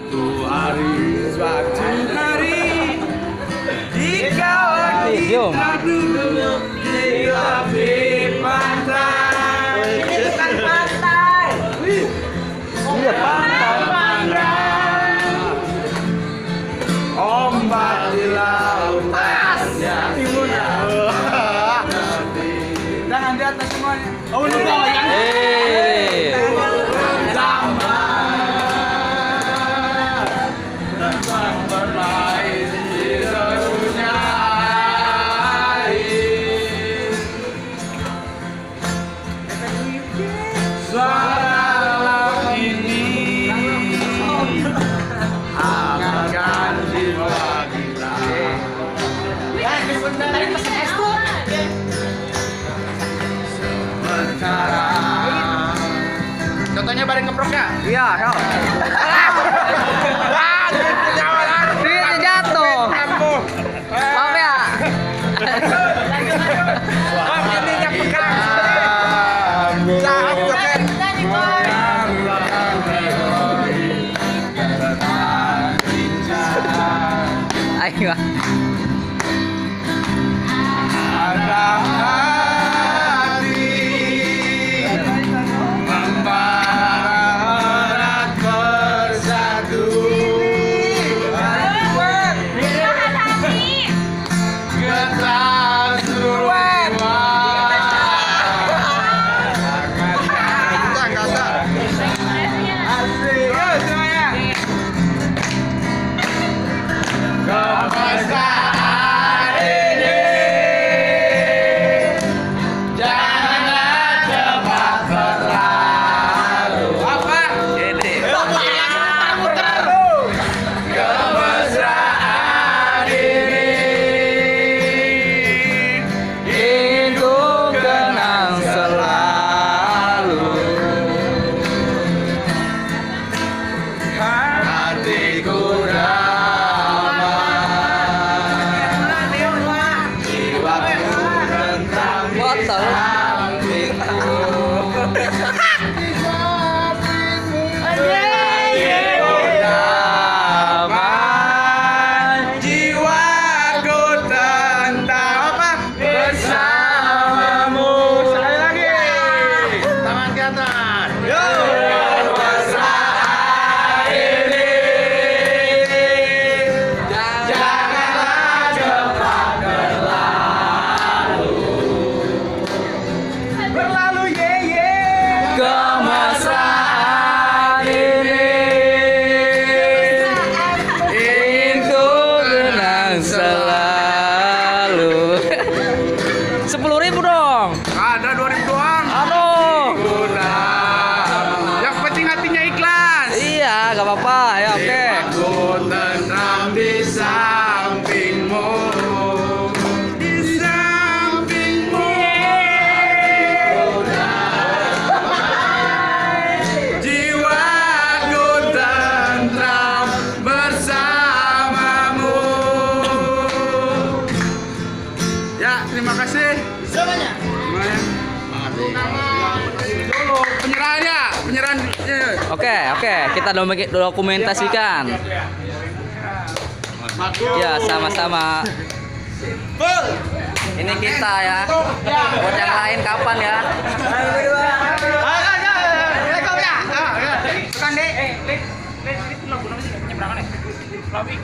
suatu hari jika kita duduk di tepi pantai. Ini bukan pantai. Iya, pantai. Ombak di lautan yang jangan di atas semuanya. Oh, lu goyang. Bermain di dunia air. Suara laut ini hangatkan jiwa kita. Sementara contohnya bareng keprok ya? Iya, yo. Dia jatuh. Maaf ya. Ayo. Kemesraan ini itu kenang selalu. 10.000 dong. Ada 2.000 doang. Aduh. Yang penting hatinya ikhlas. Iya, gak apa-apa. Ya oke. Aku tenang di sampingmu. Di sampingmu. Jiwaku tentram bersamamu. Ya, terima kasih. Semuanya. Dulu penyerahannya, penyerahan. Oke, kita dokumentasikan. Ya, sama-sama. Ini kita ya. Buat yang lain kapan ya? Kan deh.